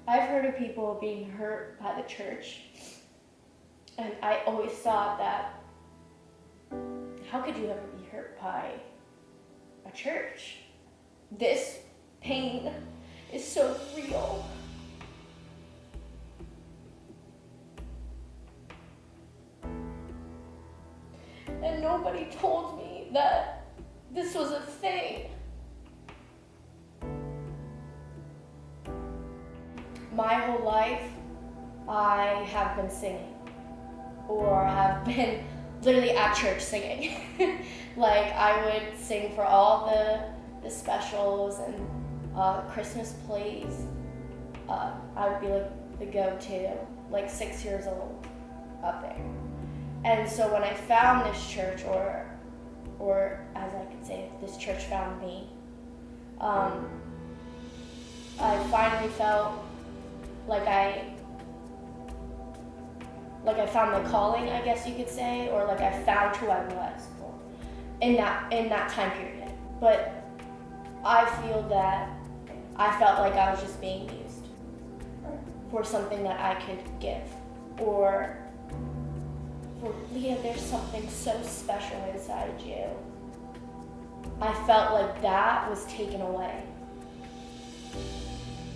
I've heard of people being hurt by the church, and I always thought that, how could you ever be hurt by a church? This pain is so real. And nobody told me that this was a thing. My whole life, I have been singing, or have been literally at church singing. Like, I would sing for all the specials and Christmas plays. I would be like the go-to, like 6 years old, up there. And so when I found this church, or as I could say, this church found me, I finally felt like I found my calling, I guess you could say, or like I found who I was in that time period. But I feel that I felt like I was just being used for something that I could give, or for, Leah, there's something so special inside you. I felt like that was taken away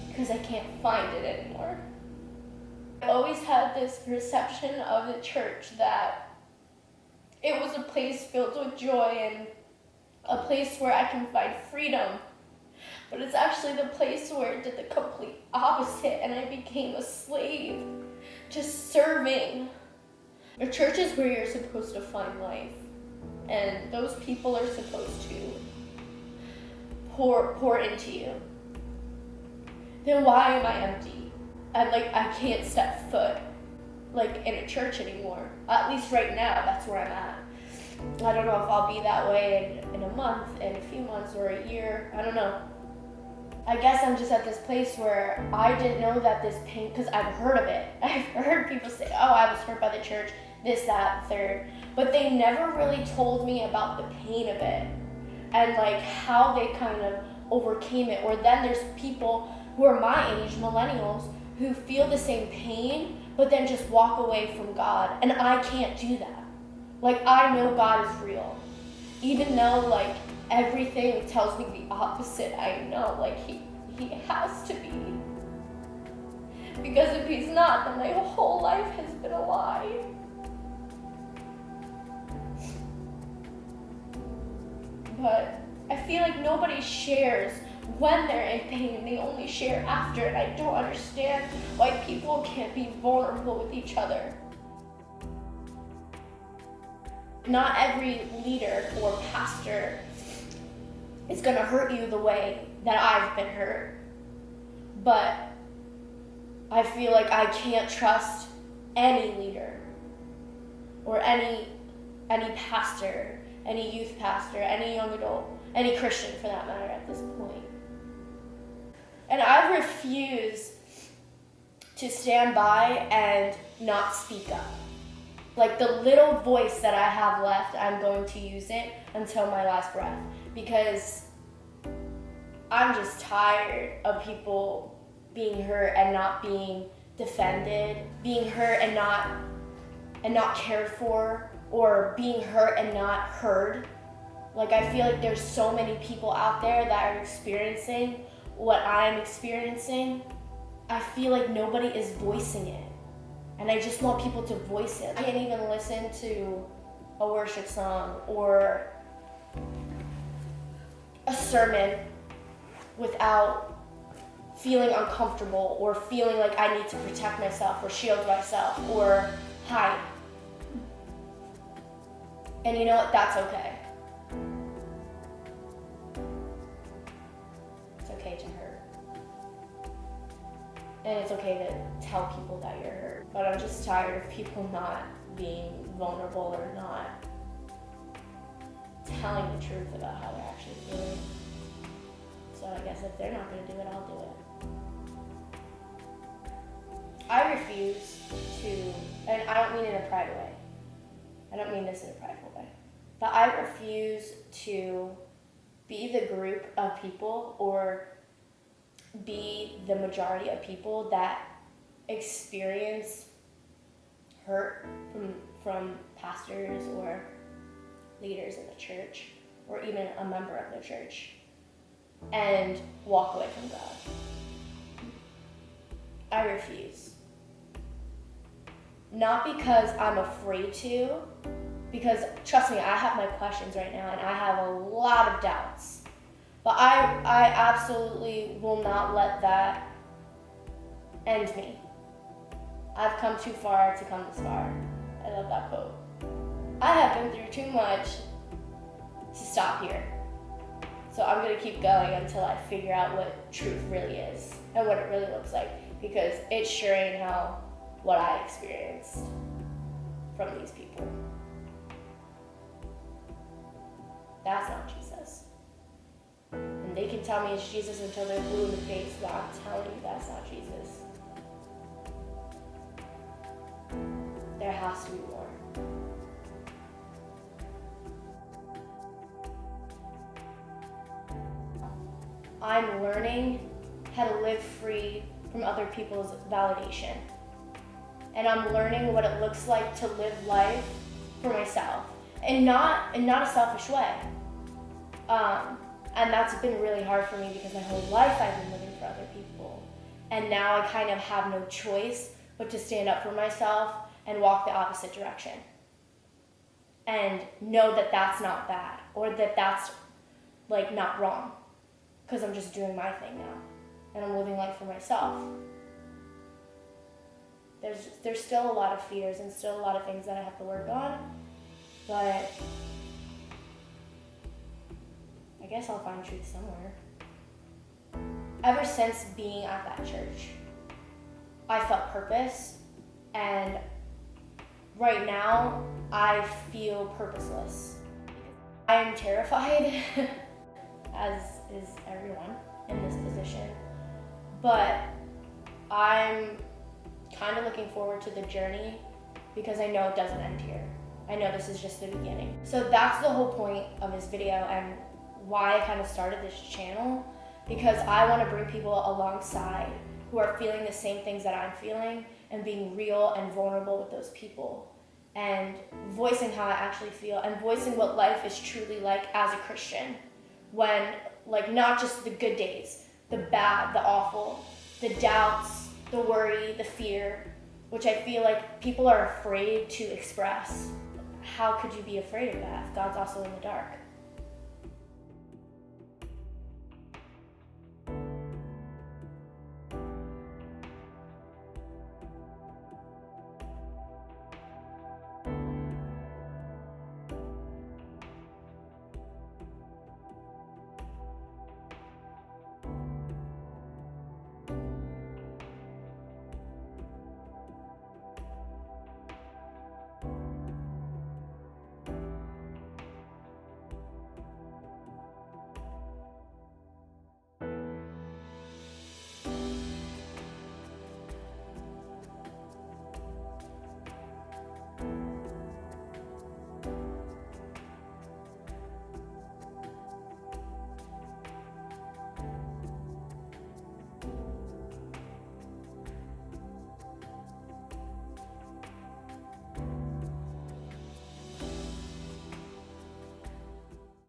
because I can't find it anymore. I always had this perception of the church that it was a place filled with joy and a place where I can find freedom. But it's actually the place where it did the complete opposite, and I became a slave, just serving. A church is where you're supposed to find life, and those people are supposed to pour into you. Then why am I empty? I can't step foot in a church anymore. At least right now, that's where I'm at. I don't know if I'll be that way in a month, in a few months, or a year. I don't know. I guess I'm just at this place where I didn't know that this pain, because I've heard of it. I've heard people say, oh, I was hurt by the church, this, that, third. But they never really told me about the pain of it and how they kind of overcame it. Or then there's people who are my age, millennials, who feel the same pain, but then just walk away from God. And I can't do that. I know God is real. Even though, everything tells me the opposite, I know, he has to be. Because if he's not, then my whole life has been a lie. But I feel like nobody shares when they're in pain. They only share after, and I don't understand why people can't be vulnerable with each other. Not every leader or pastor is going to hurt you the way that I've been hurt. But I feel like I can't trust any leader or any pastor, any youth pastor, any young adult, any Christian for that matter at this point. And I refuse to stand by and not speak up. The little voice that I have left, I'm going to use it until my last breath, because I'm just tired of people being hurt and not being defended, being hurt and not cared for, or being hurt and not heard. I feel like there's so many people out there that are experiencing what I'm experiencing. I feel like nobody is voicing it. And I just want people to voice it. I can't even listen to a worship song or a sermon without feeling uncomfortable or feeling like I need to protect myself or shield myself or hide. And you know what? That's okay. It's okay to hurt. And it's okay to tell people that you're hurt. But I'm just tired of people not being vulnerable or not telling the truth about how they're actually feeling. So I guess if they're not going to do it, I'll do it. I refuse to, and I don't mean it in a private way. I don't mean this in a prideful way. But I refuse to be the group of people or be the majority of people that experience hurt from pastors or leaders in the church, or even a member of the church, and walk away from God. I refuse. Not because I'm afraid to, because trust me, I have my questions right now and I have a lot of doubts. But I absolutely will not let that end me. I've come too far to come this far. I love that quote. I have been through too much to stop here. So I'm gonna keep going until I figure out what truth really is and what it really looks like, because it sure ain't how what I experienced from these people. That's not Jesus. And they can tell me it's Jesus until they're blue in the face, but I'm telling you that's not Jesus. There has to be more. I'm learning how to live free from other people's validation. And I'm learning what it looks like to live life for myself, and not a selfish way. And that's been really hard for me because my whole life I've been living for other people. And now I kind of have no choice but to stand up for myself and walk the opposite direction. And know that that's not bad, or that that's like not wrong. Because I'm just doing my thing now. And I'm living life for myself. There's still a lot of fears and still a lot of things that I have to work on. But I guess I'll find truth somewhere. Ever since being at that church, I felt purpose, and right now I feel purposeless. I am terrified, as is everyone in this position, but I'm kind of looking forward to the journey because I know it doesn't end here. I know this is just the beginning. So that's the whole point of this video and why I kind of started this channel, because I want to bring people alongside who are feeling the same things that I'm feeling and being real and vulnerable with those people and voicing how I actually feel and voicing what life is truly like as a Christian, when like not just the good days, the bad, the awful, the doubts, the worry, the fear, which I feel like people are afraid to express. How could you be afraid of that if God's also in the dark?